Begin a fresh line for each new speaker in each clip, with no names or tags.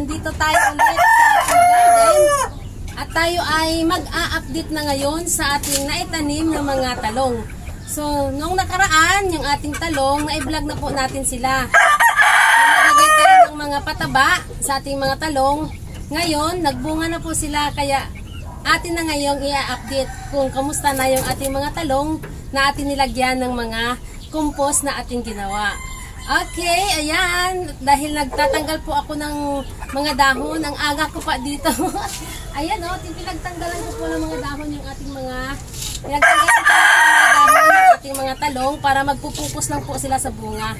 nandito tayo ulit sa ating garden at tayo ay mag-a-update na ngayon sa ating naitanim ng mga talong. So, nung nakaraan, yung ating talong, na-vlog na po natin sila. Naglagay tayo ng mga pataba sa ating mga talong. Ngayon, nagbunga na po sila, kaya atin na ngayong i-update kung kamusta na yung ating mga talong na atin nilagyan ng mga compost na ating ginawa. Okay, ayan, dahil nagtatanggal po ako ng mga dahon, ang aga ko pa dito. Ayan o, pinagtanggalan ko po ng mga dahon yung ating mga, pinagtanggalan ko ng mga dahon yung ating mga talong para magpupukos lang po sila sa bunga.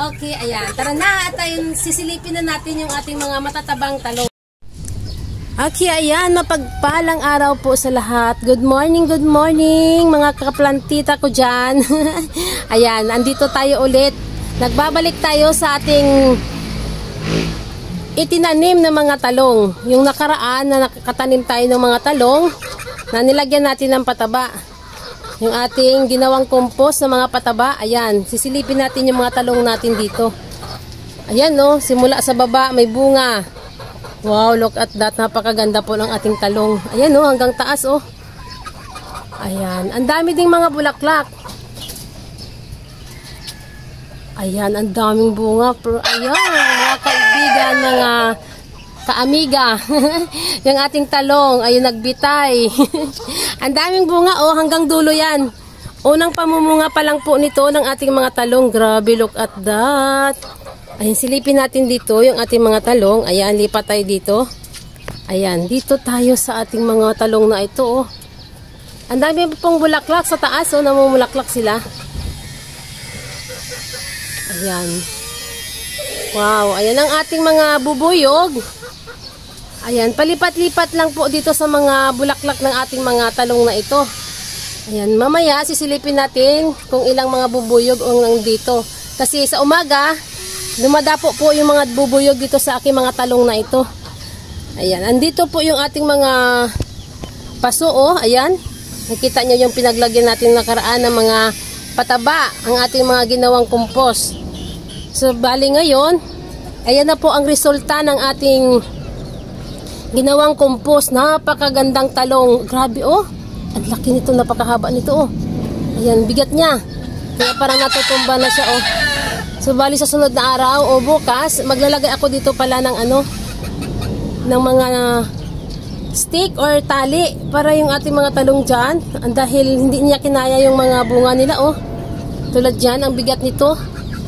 Okay, ayan, tara na at ayun, sisilipin na natin yung ating mga matatabang talong. Okay, ayan, mapagpalang araw po sa lahat. Good morning mga kaplantita ko dyan. Ayan, andito tayo ulit. Nagbabalik tayo sa ating itinanim na mga talong. Yung nakaraan na nakatanim tayo ng mga talong na nilagyan natin ng pataba. Yung ating ginawang compost na mga pataba. Ayan, sisilipin natin yung mga talong natin dito. Ayan no, simula sa baba may bunga. Wow, look at that. Napakaganda po ng ating talong. Ayan no, hanggang taas oh. Ayan, ang dami ding mga bulaklak. Ayan, ang daming bunga. Pero ayan, mga kaibigan, mga kaamiga. Yung ating talong, ayun nagbitay. Ang daming bunga, oh, hanggang dulo yan. Unang pamumunga pa lang po nito ng ating mga talong. Grabe, look at that. Ayan, silipin natin dito yung ating mga talong. Ayan, lipat tayo dito. Ayan, dito tayo sa ating mga talong na ito, oh. Ang dami pong bulaklak sa taas, oh, namumulaklak sila. Ayan. Wow, ayan ang ating mga bubuyog. Ayan, palipat-lipat lang po dito sa mga bulaklak ng ating mga talong na ito. Ayan, mamaya sisilipin natin kung ilang mga bubuyog ang nandito. Kasi sa umaga, dumadapo po yung mga bubuyog dito sa aking mga talong na ito. Ayan, andito po yung ating mga paso, oh. Ayan, nakita nyo yung pinaglagyan natin nakaraan ng mga pataba, ang ating mga ginawang compost. So, bali ngayon, ayan na po ang resulta ng ating ginawang compost. Napakagandang talong. Grabe, oh. Ang laki nito, napakahaba nito, oh. Ayan, bigat niya. Kaya parang natutumba na siya, oh. So, bali sa sunod na araw, o bukas, maglalagay ako dito pala ng ano, ng mga stick or tali para yung ating mga talong dyan. Dahil hindi niya kinaya yung mga bunga nila, oh. Tulad dyan, ang bigat nito.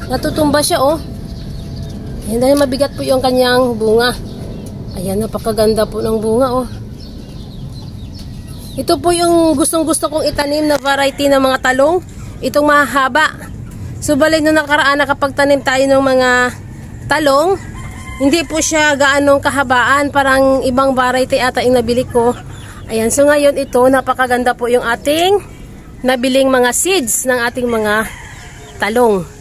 Natutumba siya, oh. Ayan, dahil mabigat po yung kanyang bunga. Ayan, napakaganda po ng bunga, oh. Ito po yung gustong-gusto kong itanim na variety ng mga talong. Itong mahaba. So, bali nung nakaraan nakapagtanim tayo ng mga talong, hindi po siya gaanong kahabaan. Parang ibang variety ata yung nabili ko. Ayan, so ngayon ito, napakaganda po yung ating nabiling mga seeds ng ating mga talong.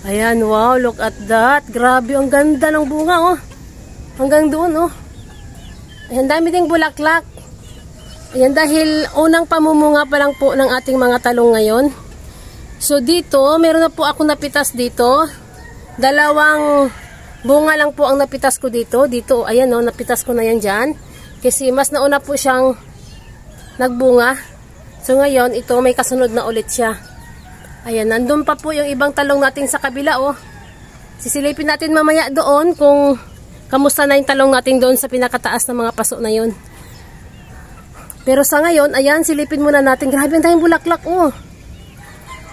Ayan, wow, look at that. Grabe, ang ganda ng bunga, oh. Hanggang doon, oh. Ayan, dami ding bulaklak. Ayan, dahil unang pamumunga pa lang po ng ating mga talong ngayon. So, dito, meron na po ako napitas dito. Dalawang bunga lang po ang napitas ko dito. Dito, ayan, oh, napitas ko na yan dyan. Kasi mas nauna po siyang nagbunga. So, ngayon, ito, may kasunod na ulit siya. Ayan, nandun pa po yung ibang talong natin sa kabila, oh. Sisilipin natin mamaya doon kung kamusta na yung talong natin doon sa pinakataas ng mga paso na yun. Pero sa ngayon, ayan, silipin muna natin. Grabe, ang daming bulaklak, oh.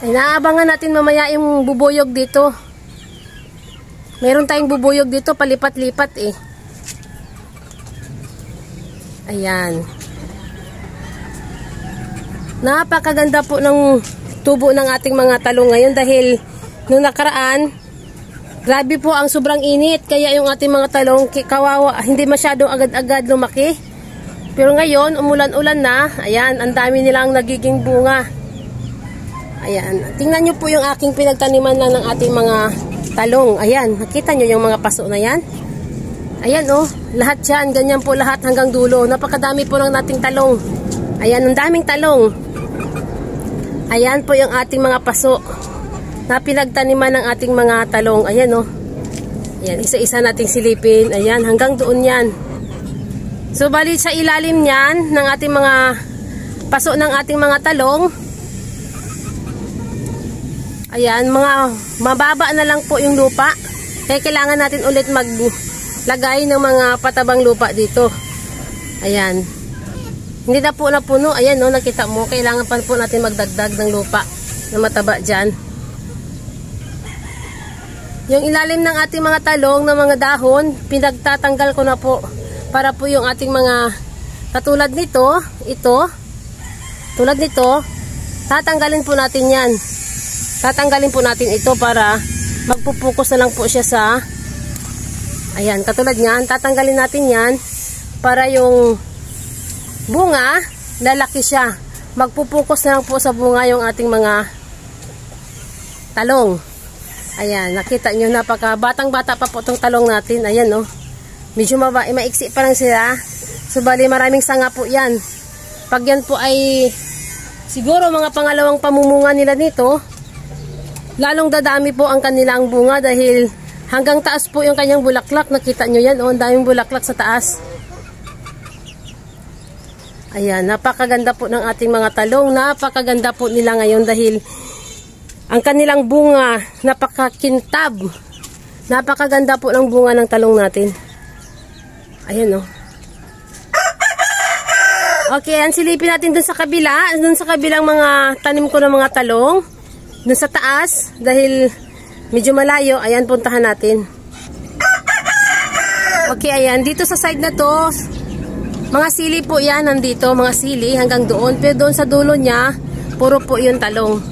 Ay, naabangan natin mamaya yung bubuyog dito. Meron tayong bubuyog dito, palipat-lipat, eh. Ayan. Napakaganda po ng tubo ng ating mga talong ngayon dahil nung nakaraan, grabe po ang sobrang init. Kaya yung ating mga talong, kawawa, hindi masyadong agad-agad lumaki. Pero ngayon, umulan-ulan na. Ayan, ang dami nilang nagiging bunga. Ayan, tingnan nyo po yung aking pinagtaniman lang ng ating mga talong. Ayan, nakita nyo yung mga paso na yan? Ayan, oh, lahat yan, ganyan po lahat hanggang dulo. Napakadami po ng nating talong. Ayan, ang daming talong. Ayan po yung ating mga paso na pinagtaniman ng ating mga talong. Ayan, oh. Ayan, isa-isa nating silipin. Ayan, hanggang doon yan. So, bali sa ilalim niyan ng ating mga paso ng ating mga talong. Ayan, mga mababa na lang po yung lupa. Kaya kailangan natin ulit maglagay ng mga patabang lupa dito. Ayan. Hindi na po napuno. Ayan, no, nakita mo. Kailangan pa po natin magdagdag ng lupa na mataba dyan. Yung ilalim ng ating mga talong, ng mga dahon, pinagtatanggal ko na po. Para po yung ating mga katulad nito, ito, tulad nito, tatanggalin po natin yan. Tatanggalin po natin ito para magpupukus na lang po siya sa, ayan, katulad nyan, tatanggalin natin yan para yung bunga, lalaki siya. Magpupukus na lang po sa bunga yung ating mga talong. Ayan, nakita nyo, napaka batang-bata pa po itong talong natin. Ayan, no. Medyo maiksi pa lang sila. So, bali maraming sanga po yan. Pag yan po ay siguro mga pangalawang pamumunga nila nito, lalong dadami po ang kanilang bunga dahil hanggang taas po yung kanyang bulaklak. Nakita nyo yan, oh, ang daming bulaklak sa taas. Ayan, napakaganda po ng ating mga talong. Napakaganda po nila ngayon dahil ang kanilang bunga, napakakintab. Napakaganda po ng bunga ng talong natin. Ayan, oh. Okay, ang silipin natin dun sa kabila. Dun sa kabilang mga tanim ko ng mga talong. Dun sa taas. Dahil medyo malayo. Ayan, puntahan natin. Okay, ayan. Dito sa side na to, mga sili po yan. Nandito, mga sili hanggang doon. Pero doon sa dulo niya, puro po yung talong.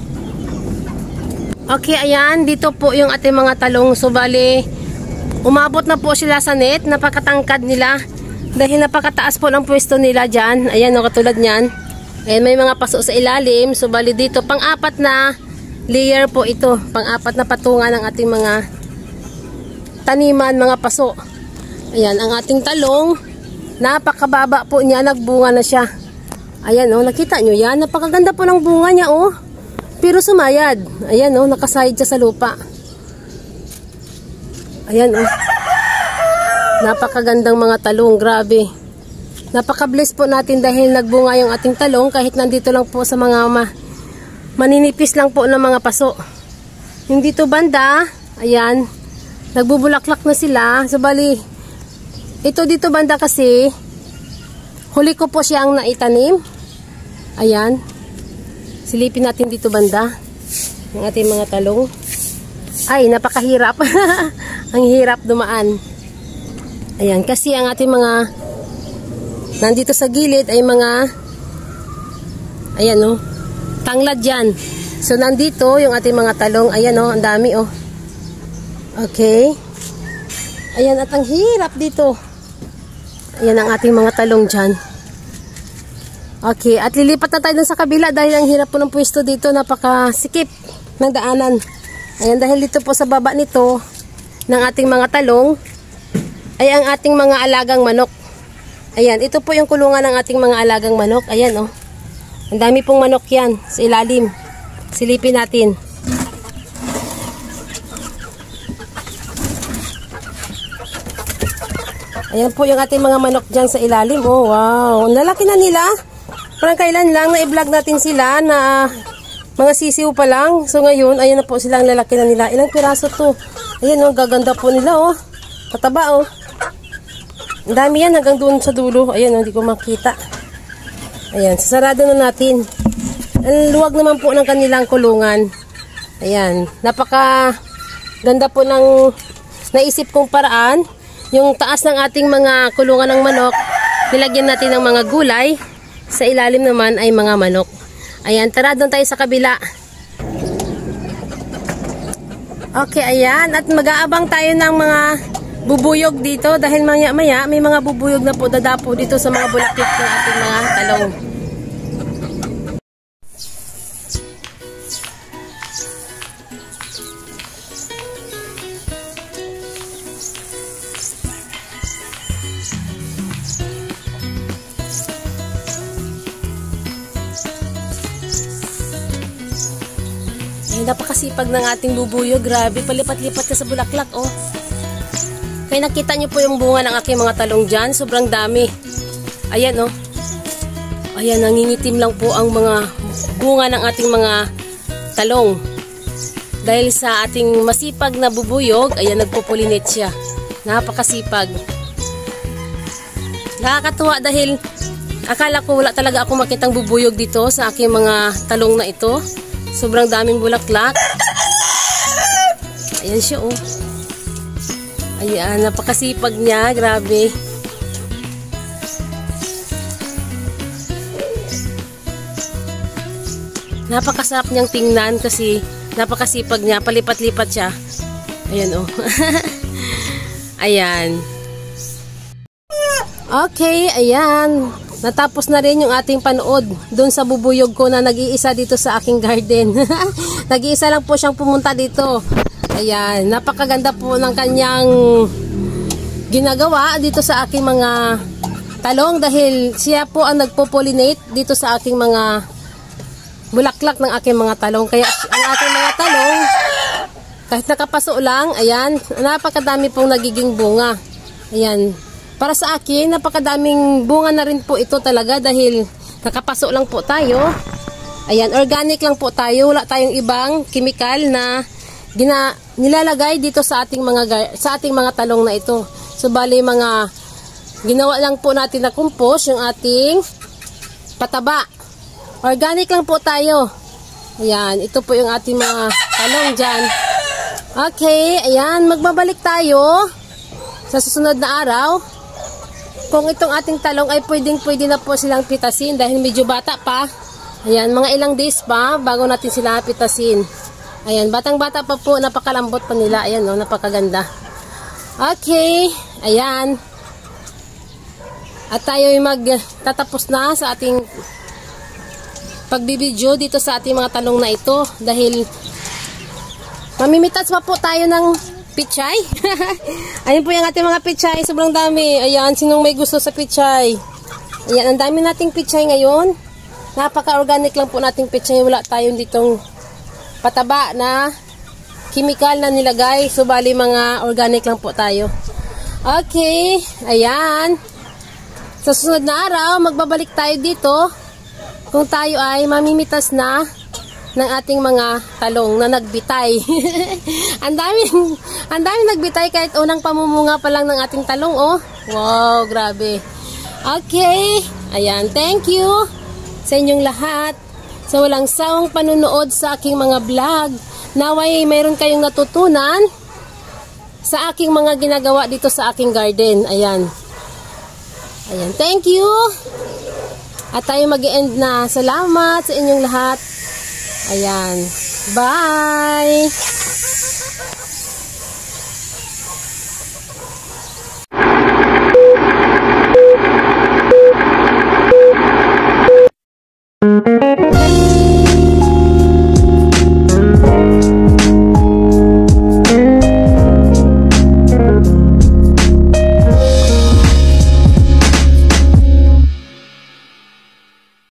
Okay, ayan. Dito po yung ating mga talong. So, bali, umabot na po sila sa net. Napakatangkad nila. Dahil napakataas po ng pwesto nila dyan. Ayan, no, katulad nyan. Ayan, may mga paso sa ilalim. So, bali dito, pang-apat na layer po ito. Pang-apat na patungan ng ating mga taniman, mga paso. Ayan, ang ating talong. Napakababa po niya. Nagbunga na siya. Ayan, oh, nakita nyo yan. Napakaganda po ng bunga niya, oh. Pero sumayad. Ayan, oh, nakasayad siya sa lupa. Ayan, oh. Napakagandang mga talong. Grabe. Napaka-bless po natin dahil nagbunga yung ating talong kahit nandito lang po sa mga maninipis lang po ng mga paso. Yung dito banda, ayan, nagbubulaklak na sila. So, bali, ito dito banda kasi, huli ko po siyang naitanim. Ayan. Silipin natin dito banda yung ating mga talong. Ay, napakahirap. Ang hirap dumaan. Ayan, kasi ang ating mga nandito sa gilid ay mga, ayan, oh, tanglad yan. So, nandito yung ating mga talong. Ayan, oh, ang dami, oh. Okay. Ayan, at ang hirap dito. Ayan ang ating mga talong dyan. Okay, at lilipat na tayo dun sa kabila dahil ang hirap po ng pwesto dito. Napakasikip ng daanan. Ayan, dahil dito po sa baba nito ng ating mga talong ay ang ating mga alagang manok. Ayan, ito po yung kulungan ng ating mga alagang manok. Ayan, oh. Ang dami pong manok yan sa ilalim. Silipin natin. Ayan po yung ating mga manok dyan sa ilalim. Oh, wow. Nalaki na nila. Parang kailan lang na-i-vlog natin sila na mga sisiw pa lang. So ngayon, ayan na po silang lalaki na nila. Ilang piraso to? Ayan, oh, gaganda po nila, oh. Pataba, oh. Ang dami yan hanggang doon sa dulo. Ayan, oh, hindi ko makita. Ayan, sasarado na natin. Ang luwag naman po ng kanilang kulungan. Ayan, napaka ganda po ng naisip kong paraan. Yung taas ng ating mga kulungan ng manok, nilagyan natin ng mga gulay. Sa ilalim naman ay mga manok. Ayan, tara doon tayo sa kabila. Okay, ayan. At mag-aabang tayo ng mga bubuyog dito dahil maya-maya may mga bubuyog na po dadapo dito sa mga bulakit ng ating mga talong. Ay, napakasipag ng ating bubuyog. Grabe, palipat-lipat ka sa bulaklak, oh. Kaya nakita niyo po yung bunga ng aking mga talong dyan. Sobrang dami. Ayan oh. Ayan, nangingitim lang po ang mga bunga ng ating mga talong. Dahil sa ating masipag na bubuyog, ayan, nagpo-pollinate siya. Napakasipag. Nakakatuwa dahil akala ko wala talaga ako makitang bubuyog dito sa aking mga talong na ito. Sobrang daming bulaklak. Ayan siya oh. Ayan, napakasipag niya. Grabe. Napakasarap niyang tingnan kasi napakasipag niya. Palipat-lipat siya. Ayan oh. Ayan. Okay, ayan. Natapos na rin yung ating panood doon sa bubuyog ko na nag-iisa dito sa aking garden. Nag-iisa lang po siyang pumunta dito. Ayan, napakaganda po ng kanyang ginagawa dito sa aking mga talong dahil siya po ang nagpo-pollinate dito sa aking mga bulaklak ng aking mga talong. Kaya ang aking mga talong, kahit nakapaso lang, ayan, napakadami pong nagiging bunga. Ayan, para sa akin, napakadaming bunga na rin po ito talaga dahil nakapaso lang po tayo. Ayan, organic lang po tayo, wala tayong ibang chemical na nilalagay dito sa ating mga talong na ito. So bali mga ginawa lang po natin na compost yung ating pataba. Organic lang po tayo. Ayan, ito po yung ating mga talong dyan. Okay, ayan, magbabalik tayo sa susunod na araw. Kung itong ating talong ay pwede na po silang pitasin dahil medyo bata pa. Ayan, mga ilang days pa bago natin sila pitasin. Ayan, batang-bata pa po, napakalambot pa nila. Ayan, no, napakaganda. Okay, ayan. At tayo ay magtatapos na sa ating pagbibideo dito sa ating mga talong na ito. Dahil mamimitas pa po tayo ng pichay. Ayan po yung ating mga pichay. Sobrang dami. Ayan, sinong may gusto sa pichay? Ayan, ang dami nating pichay ngayon. Napaka-organic lang po nating pichay. Wala tayong ditong pataba na chemical na nilagay. So, bali mga organic lang po tayo. Okay. Ayan. Sa susunod na araw, magbabalik tayo dito kung tayo ay mamimitas na ng ating mga talong na nagbitay. Ang daming nagbitay kahit unang pamumunga pa lang ng ating talong, oh. Wow, grabe. Okay. Ayan. Thank you sa inyong lahat. Sa walang sawang panunood sa aking mga vlog. Naway mayroon kayong natutunan sa aking mga ginagawa dito sa aking garden. Ayan. Ayan. Thank you. At tayo mag-end na. Salamat sa inyong lahat. Ayan. Bye!